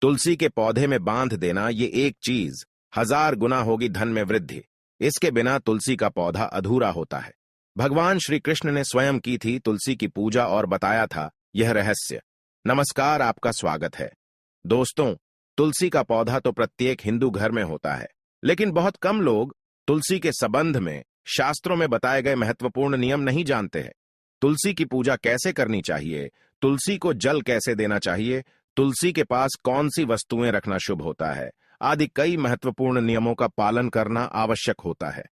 तुलसी के पौधे में बांध देना ये एक चीज 1000 गुना होगी धन में वृद्धि। इसके बिना तुलसी का पौधा अधूरा होता है। भगवान श्री कृष्ण ने स्वयं की थी तुलसी की पूजा और बताया था यह रहस्य। नमस्कार, आपका स्वागत है। दोस्तों, तुलसी का पौधा तो प्रत्येक हिंदू घर में होता है, लेकिन बहुत कम लोग तुलसी के संबंध में शास्त्रों में बताए गए महत्वपूर्ण नियम नहीं जानते हैं। तुलसी की पूजा कैसे करनी चाहिए, तुलसी को जल कैसे देना चाहिए, तुलसी के पास कौन सी वस्तुएं रखना शुभ होता है, आदि कई महत्वपूर्ण नियमों का पालन करना आवश्यक होता है।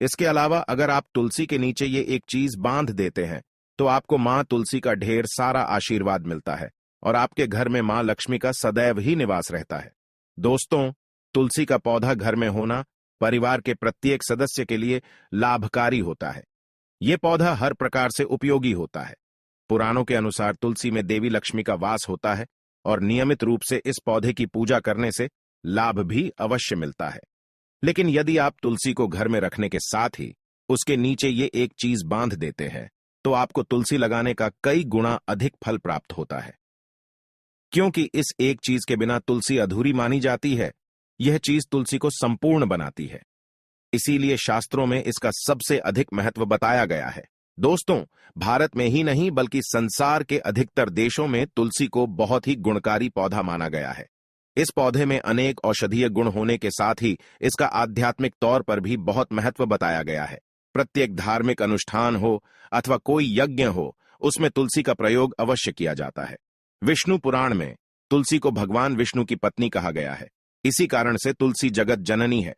इसके अलावा अगर आप तुलसी के नीचे ये एक चीज बांध देते हैं तो आपको मां तुलसी का ढेर सारा आशीर्वाद मिलता है और आपके घर में मां लक्ष्मी का सदैव ही निवास रहता है। दोस्तों, तुलसी का पौधा घर में होना परिवार के प्रत्येक सदस्य के लिए लाभकारी होता है। ये पौधा हर प्रकार से उपयोगी होता है। पुराणों के अनुसार तुलसी में देवी लक्ष्मी का वास होता है और नियमित रूप से इस पौधे की पूजा करने से लाभ भी अवश्य मिलता है। लेकिन यदि आप तुलसी को घर में रखने के साथ ही उसके नीचे ये एक चीज बांध देते हैं तो आपको तुलसी लगाने का कई गुना अधिक फल प्राप्त होता है, क्योंकि इस एक चीज के बिना तुलसी अधूरी मानी जाती है। यह चीज तुलसी को संपूर्ण बनाती है, इसीलिए शास्त्रों में इसका सबसे अधिक महत्व बताया गया है। दोस्तों, भारत में ही नहीं बल्कि संसार के अधिकतर देशों में तुलसी को बहुत ही गुणकारी पौधा माना गया है। इस पौधे में अनेक औषधीय गुण होने के साथ ही इसका आध्यात्मिक तौर पर भी बहुत महत्व बताया गया है। प्रत्येक धार्मिक अनुष्ठान हो अथवा कोई यज्ञ हो, उसमें तुलसी का प्रयोग अवश्य किया जाता है। विष्णु पुराण में तुलसी को भगवान विष्णु की पत्नी कहा गया है। इसी कारण से तुलसी जगत जननी है।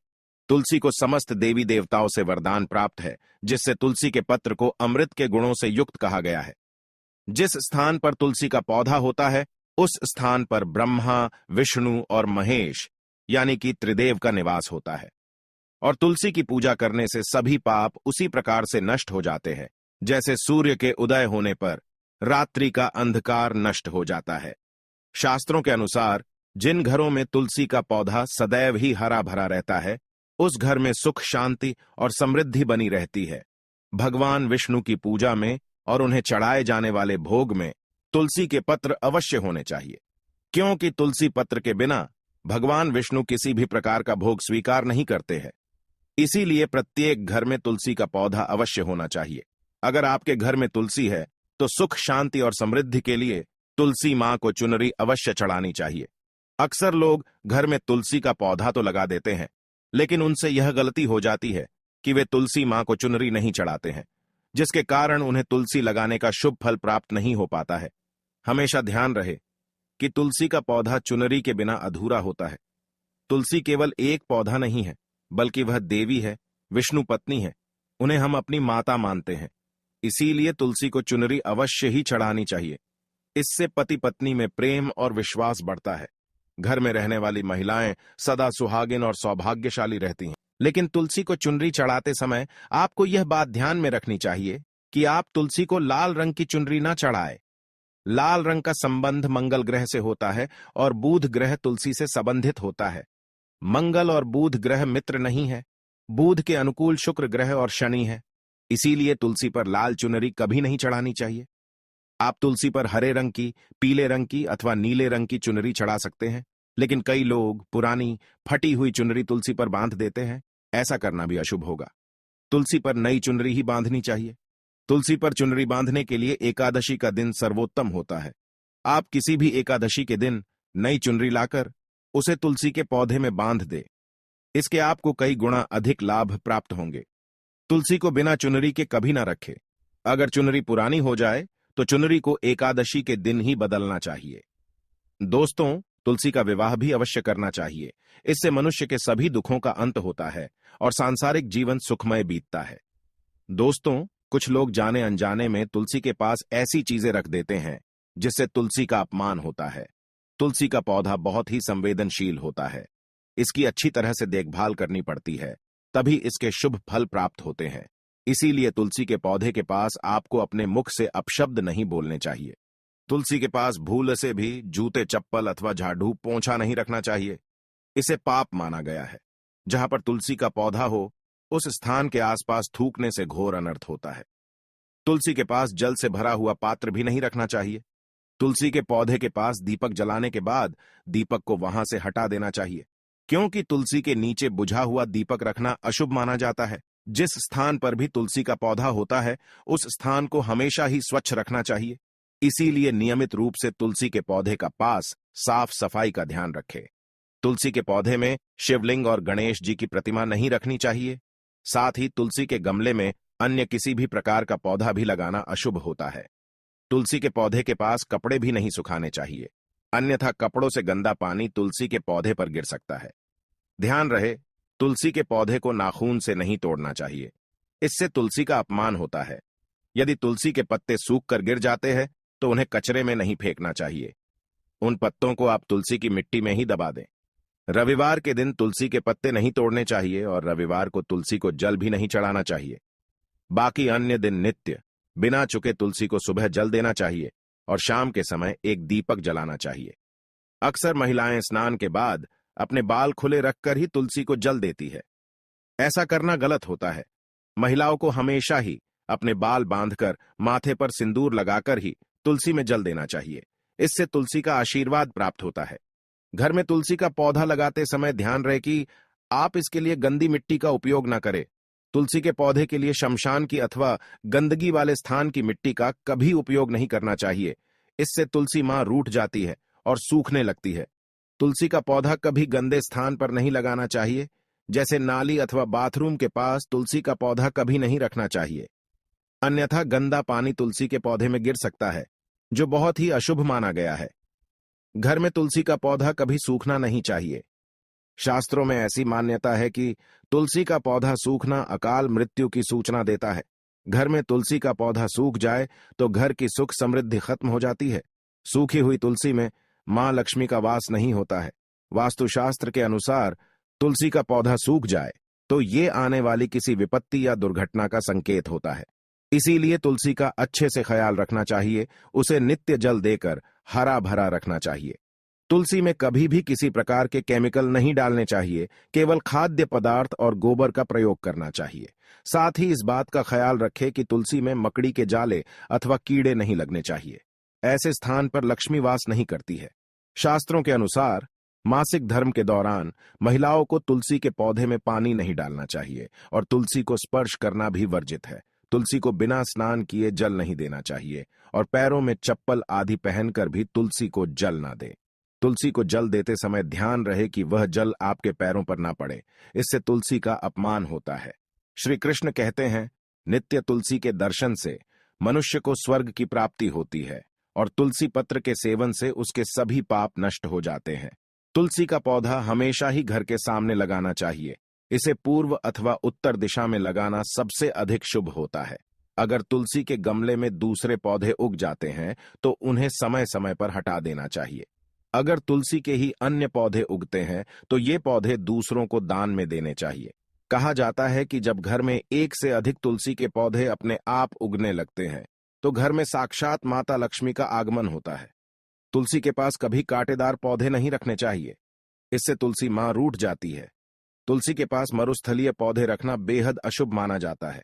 तुलसी को समस्त देवी देवताओं से वरदान प्राप्त है, जिससे तुलसी के पत्र को अमृत के गुणों से युक्त कहा गया है। जिस स्थान पर तुलसी का पौधा होता है उस स्थान पर ब्रह्मा, विष्णु और महेश यानी कि त्रिदेव का निवास होता है। और तुलसी की पूजा करने से सभी पाप उसी प्रकार से नष्ट हो जाते हैं जैसे सूर्य के उदय होने पर रात्रि का अंधकार नष्ट हो जाता है। शास्त्रों के अनुसार जिन घरों में तुलसी का पौधा सदैव ही हरा भरा रहता है उस घर में सुख, शांति और समृद्धि बनी रहती है। भगवान विष्णु की पूजा में और उन्हें चढ़ाए जाने वाले भोग में तुलसी के पत्र अवश्य होने चाहिए, क्योंकि तुलसी पत्र के बिना भगवान विष्णु किसी भी प्रकार का भोग स्वीकार नहीं करते हैं। इसीलिए प्रत्येक घर में तुलसी का पौधा अवश्य होना चाहिए। अगर आपके घर में तुलसी है तो सुख, शांति और समृद्धि के लिए तुलसी मां को चुनरी अवश्य चढ़ानी चाहिए। अक्सर लोग घर में तुलसी का पौधा तो लगा देते हैं, लेकिन उनसे यह गलती हो जाती है कि वे तुलसी मां को चुनरी नहीं चढ़ाते हैं, जिसके कारण उन्हें तुलसी लगाने का शुभ फल प्राप्त नहीं हो पाता है। हमेशा ध्यान रहे कि तुलसी का पौधा चुनरी के बिना अधूरा होता है। तुलसी केवल एक पौधा नहीं है, बल्कि वह देवी है, विष्णु पत्नी है। उन्हें हम अपनी माता मानते हैं, इसीलिए तुलसी को चुनरी अवश्य ही चढ़ानी चाहिए। इससे पति पत्नी में प्रेम और विश्वास बढ़ता है। घर में रहने वाली महिलाएं सदा सुहागिन और सौभाग्यशाली रहती हैं। लेकिन तुलसी को चुनरी चढ़ाते समय आपको यह बात ध्यान में रखनी चाहिए कि आप तुलसी को लाल रंग की चुनरी ना चढ़ाएं। लाल रंग का संबंध मंगल ग्रह से होता है और बुध ग्रह तुलसी से संबंधित होता है। मंगल और बुध ग्रह मित्र नहीं है। बुध के अनुकूल शुक्र ग्रह और शनि है। इसीलिए तुलसी पर लाल चुनरी कभी नहीं चढ़ानी चाहिए। आप तुलसी पर हरे रंग की, पीले रंग की अथवा नीले रंग की चुनरी चढ़ा सकते हैं, लेकिन कई लोग पुरानी फटी हुई चुनरी तुलसी पर बांध देते हैं। ऐसा करना भी अशुभ होगा। तुलसी पर नई चुनरी ही बांधनी चाहिए। तुलसी पर चुनरी बांधने के लिए एकादशी का दिन सर्वोत्तम होता है। आप किसी भी एकादशी के दिन नई चुनरी लाकर उसे तुलसी के पौधे में बांध दे। इसके आपको कई गुना अधिक लाभ प्राप्त होंगे। तुलसी को बिना चुनरी के कभी ना रखे। अगर चुनरी पुरानी हो जाए तो चुनरी को एकादशी के दिन ही बदलना चाहिए। दोस्तों, तुलसी का विवाह भी अवश्य करना चाहिए। इससे मनुष्य के सभी दुखों का अंत होता है और सांसारिक जीवन सुखमय बीतता है। दोस्तों, कुछ लोग जाने अनजाने में तुलसी के पास ऐसी चीजें रख देते हैं जिससे तुलसी का अपमान होता है। तुलसी का पौधा बहुत ही संवेदनशील होता है। इसकी अच्छी तरह से देखभाल करनी पड़ती है, तभी इसके शुभ फल प्राप्त होते हैं। इसीलिए तुलसी के पौधे के पास आपको अपने मुख से अपशब्द नहीं बोलने चाहिए। तुलसी के पास भूल से भी जूते, चप्पल अथवा झाड़ू, पोंछा नहीं रखना चाहिए। इसे पाप माना गया है। जहां पर तुलसी का पौधा हो उस स्थान के आसपास थूकने से घोर अनर्थ होता है। तुलसी के पास जल से भरा हुआ पात्र भी नहीं रखना चाहिए। तुलसी के पौधे के पास दीपक जलाने के बाद दीपक को वहां से हटा देना चाहिए, क्योंकि तुलसी के नीचे बुझा हुआ दीपक रखना अशुभ माना जाता है। जिस स्थान पर भी तुलसी का पौधा होता है, उस स्थान को हमेशा ही स्वच्छ रखना चाहिए। इसीलिए नियमित रूप से तुलसी के पौधे का पास साफ सफाई का ध्यान रखें। तुलसी के पौधे में शिवलिंग और गणेश जी की प्रतिमा नहीं रखनी चाहिए। साथ ही तुलसी के गमले में अन्य किसी भी प्रकार का पौधा भी लगाना अशुभ होता है। तुलसी के पौधे के पास कपड़े भी नहीं सुखाने चाहिए, अन्यथा कपड़ों से गंदा पानी तुलसी के पौधे पर गिर सकता है। ध्यान रहे, तुलसी के पौधे को नाखून से नहीं तोड़ना चाहिए, इससे तुलसी का अपमान होता है। यदि तुलसी के पत्ते सूख कर गिर जाते हैं तो उन्हें कचरे में नहीं फेंकना चाहिए, उन पत्तों को आप तुलसी की मिट्टी में ही दबा दें। रविवार के दिन तुलसी के पत्ते नहीं तोड़ने चाहिए और रविवार को तुलसी को जल भी नहीं चढ़ाना चाहिए। बाकी अन्य दिन नित्य बिना चुके तुलसी को सुबह जल देना चाहिए और शाम के समय एक दीपक जलाना चाहिए। अक्सर महिलाएं स्नान के बाद अपने बाल खुले रखकर ही तुलसी को जल देती है। ऐसा करना गलत होता है। महिलाओं को हमेशा ही अपने बाल बांधकर माथे पर सिंदूर लगाकर ही तुलसी में जल देना चाहिए। इससे तुलसी का आशीर्वाद प्राप्त होता है। घर में तुलसी का पौधा लगाते समय ध्यान रहे कि आप इसके लिए गंदी मिट्टी का उपयोग न करें। तुलसी के पौधे के लिए शमशान की अथवा गंदगी वाले स्थान की मिट्टी का कभी उपयोग नहीं करना चाहिए। इससे तुलसी मां रूठ जाती है और सूखने लगती है। तुलसी का पौधा कभी गंदे स्थान पर नहीं लगाना चाहिए, जैसे नाली अथवा बाथरूम के पास तुलसी का पौधा कभी नहीं रखना चाहिए, अन्यथा गंदा पानी तुलसी के पौधे में गिर सकता है, जो बहुत ही अशुभ माना गया है। घर में तुलसी का पौधा कभी सूखना नहीं चाहिए। शास्त्रों में ऐसी मान्यता है कि तुलसी का पौधा सूखना अकाल मृत्यु की सूचना देता है। घर में तुलसी का पौधा सूख जाए तो घर की सुख समृद्धि खत्म हो जाती है। सूखी हुई तुलसी में मां लक्ष्मी का वास नहीं होता है। वास्तुशास्त्र के अनुसार तुलसी का पौधा सूख जाए तो ये आने वाली किसी विपत्ति या दुर्घटना का संकेत होता है। इसीलिए तुलसी का अच्छे से ख्याल रखना चाहिए, उसे नित्य जल देकर हरा भरा रखना चाहिए। तुलसी में कभी भी किसी प्रकार के केमिकल नहीं डालने चाहिए, केवल खाद्य पदार्थ और गोबर का प्रयोग करना चाहिए। साथ ही इस बात का ख्याल रखें कि तुलसी में मकड़ी के जाले अथवा कीड़े नहीं लगने चाहिए। ऐसे स्थान पर लक्ष्मी वास नहीं करती है। शास्त्रों के अनुसार मासिक धर्म के दौरान महिलाओं को तुलसी के पौधे में पानी नहीं डालना चाहिए और तुलसी को स्पर्श करना भी वर्जित है। तुलसी को बिना स्नान किए जल नहीं देना चाहिए और पैरों में चप्पल आदि पहनकर भी तुलसी को जल ना दे। तुलसी को जल देते समय ध्यान रहे कि वह जल आपके पैरों पर ना पड़े, इससे तुलसी का अपमान होता है। श्री कृष्ण कहते हैं, नित्य तुलसी के दर्शन से मनुष्य को स्वर्ग की प्राप्ति होती है और तुलसी पत्र के सेवन से उसके सभी पाप नष्ट हो जाते हैं। तुलसी का पौधा हमेशा ही घर के सामने लगाना चाहिए। इसे पूर्व अथवा उत्तर दिशा में लगाना सबसे अधिक शुभ होता है। अगर तुलसी के गमले में दूसरे पौधे उग जाते हैं तो उन्हें समय समय पर हटा देना चाहिए। अगर तुलसी के ही अन्य पौधे उगते हैं तो ये पौधे दूसरों को दान में देने चाहिए। कहा जाता है कि जब घर में एक से अधिक तुलसी के पौधे अपने आप उगने लगते हैं तो घर में साक्षात माता लक्ष्मी का आगमन होता है। तुलसी के पास कभी कांटेदार पौधे नहीं रखने चाहिए, इससे तुलसी मां रूठ जाती है। तुलसी के पास मरुस्थलीय पौधे रखना बेहद अशुभ माना जाता है।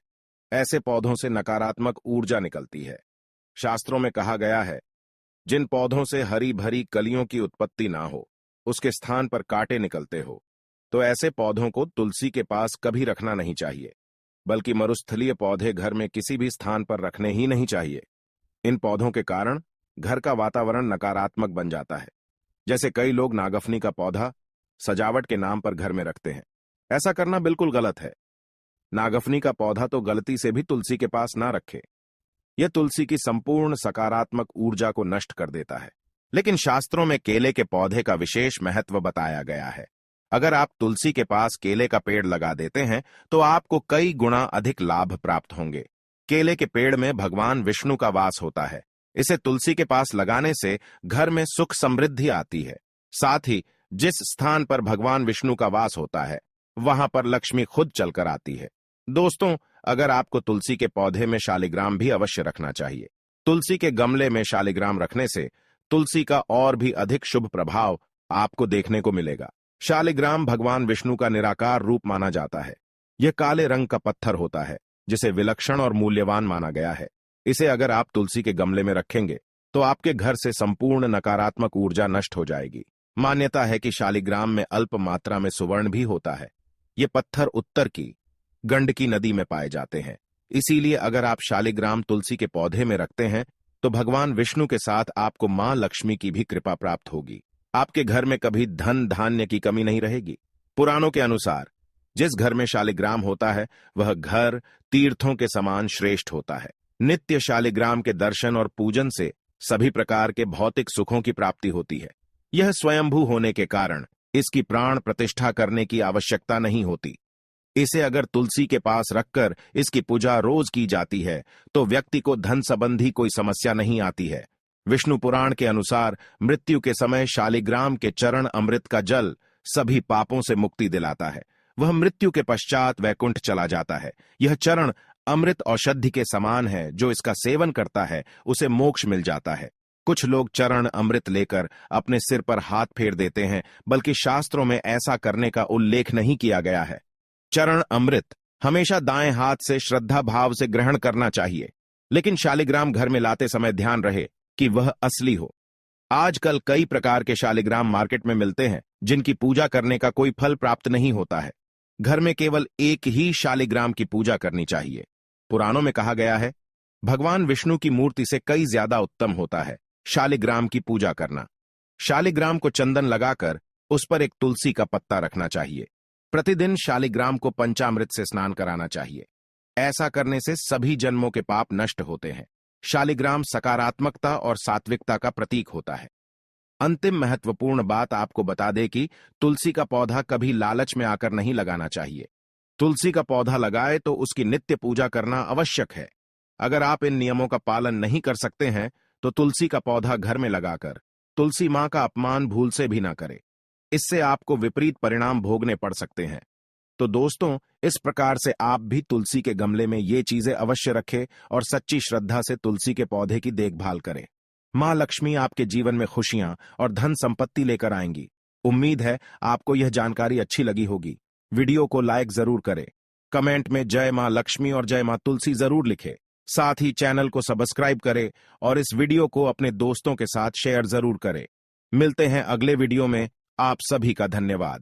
ऐसे पौधों से नकारात्मक ऊर्जा निकलती है। शास्त्रों में कहा गया है, जिन पौधों से हरी भरी कलियों की उत्पत्ति ना हो, उसके स्थान पर कांटे निकलते हो, तो ऐसे पौधों को तुलसी के पास कभी रखना नहीं चाहिए, बल्कि मरुस्थलीय पौधे घर में किसी भी स्थान पर रखने ही नहीं चाहिए। इन पौधों के कारण घर का वातावरण नकारात्मक बन जाता है। जैसे कई लोग नागफनी का पौधा सजावट के नाम पर घर में रखते हैं। ऐसा करना बिल्कुल गलत है। नागफनी का पौधा तो गलती से भी तुलसी के पास ना रखे। यह तुलसी की संपूर्ण सकारात्मक ऊर्जा को नष्ट कर देता है। लेकिन शास्त्रों में केले के पौधे का विशेष महत्व बताया गया है। अगर आप तुलसी के पास केले का पेड़ लगा देते हैं तो आपको कई गुना अधिक लाभ प्राप्त होंगे। केले के पेड़ में भगवान विष्णु का वास होता है। इसे तुलसी के पास लगाने से घर में सुख समृद्धि आती है। साथ ही जिस स्थान पर भगवान विष्णु का वास होता है वहां पर लक्ष्मी खुद चलकर आती है। दोस्तों, अगर आपको तुलसी के पौधे में शालिग्राम भी अवश्य रखना चाहिए। तुलसी के गमले में शालिग्राम रखने से तुलसी का और भी अधिक शुभ प्रभाव आपको देखने को मिलेगा। शालिग्राम भगवान विष्णु का निराकार रूप माना जाता है। यह काले रंग का पत्थर होता है जिसे विलक्षण और मूल्यवान माना गया है। इसे अगर आप तुलसी के गमले में रखेंगे तो आपके घर से संपूर्ण नकारात्मक ऊर्जा नष्ट हो जाएगी। मान्यता है कि शालिग्राम में अल्प मात्रा में सुवर्ण भी होता है। ये पत्थर उत्तर की गंडकी नदी में पाए जाते हैं। इसीलिए अगर आप शालिग्राम तुलसी के पौधे में रखते हैं तो भगवान विष्णु के साथ आपको मां लक्ष्मी की भी कृपा प्राप्त होगी। आपके घर में कभी धन धान्य की कमी नहीं रहेगी। पुराणों के अनुसार जिस घर में शालिग्राम होता है वह घर तीर्थों के समान श्रेष्ठ होता है। नित्य शालिग्राम के दर्शन और पूजन से सभी प्रकार के भौतिक सुखों की प्राप्ति होती है। यह स्वयंभू होने के कारण इसकी प्राण प्रतिष्ठा करने की आवश्यकता नहीं होती। इसे अगर तुलसी के पास रखकर इसकी पूजा रोज की जाती है तो व्यक्ति को धन संबंधी कोई समस्या नहीं आती है। विष्णु पुराण के अनुसार मृत्यु के समय शालिग्राम के चरण अमृत का जल सभी पापों से मुक्ति दिलाता है। वह मृत्यु के पश्चात वैकुंठ चला जाता है। यह चरण अमृत औषधि के समान है। जो इसका सेवन करता है उसे मोक्ष मिल जाता है। कुछ लोग चरण अमृत लेकर अपने सिर पर हाथ फेर देते हैं, बल्कि शास्त्रों में ऐसा करने का उल्लेख नहीं किया गया है। चरण अमृत हमेशा दाएं हाथ से श्रद्धा भाव से ग्रहण करना चाहिए, लेकिन शालिग्राम घर में लाते समय ध्यान रहे कि वह असली हो। आजकल कई प्रकार के शालिग्राम मार्केट में मिलते हैं जिनकी पूजा करने का कोई फल प्राप्त नहीं होता है। घर में केवल एक ही शालिग्राम की पूजा करनी चाहिए। पुराणों में कहा गया है भगवान विष्णु की मूर्ति से कई ज्यादा उत्तम होता है शालिग्राम की पूजा करना। शालिग्राम को चंदन लगाकर उस पर एक तुलसी का पत्ता रखना चाहिए। प्रतिदिन शालिग्राम को पंचामृत से स्नान कराना चाहिए। ऐसा करने से सभी जन्मों के पाप नष्ट होते हैं। शालिग्राम सकारात्मकता और सात्विकता का प्रतीक होता है। अंतिम महत्वपूर्ण बात आपको बता दें कि तुलसी का पौधा कभी लालच में आकर नहीं लगाना चाहिए। तुलसी का पौधा लगाए तो उसकी नित्य पूजा करना आवश्यक है। अगर आप इन नियमों का पालन नहीं कर सकते हैं तो तुलसी का पौधा घर में लगाकर तुलसी मां का अपमान भूल से भी ना करें। इससे आपको विपरीत परिणाम भोगने पड़ सकते हैं। तो दोस्तों, इस प्रकार से आप भी तुलसी के गमले में ये चीजें अवश्य रखें और सच्ची श्रद्धा से तुलसी के पौधे की देखभाल करें। मां लक्ष्मी आपके जीवन में खुशियां और धन संपत्ति लेकर आएंगी। उम्मीद है आपको यह जानकारी अच्छी लगी होगी। वीडियो को लाइक जरूर करें, कमेंट में जय मां लक्ष्मी और जय मां तुलसी जरूर लिखें। साथ ही चैनल को सब्सक्राइब करें और इस वीडियो को अपने दोस्तों के साथ शेयर जरूर करें। मिलते हैं अगले वीडियो में। आप सभी का धन्यवाद।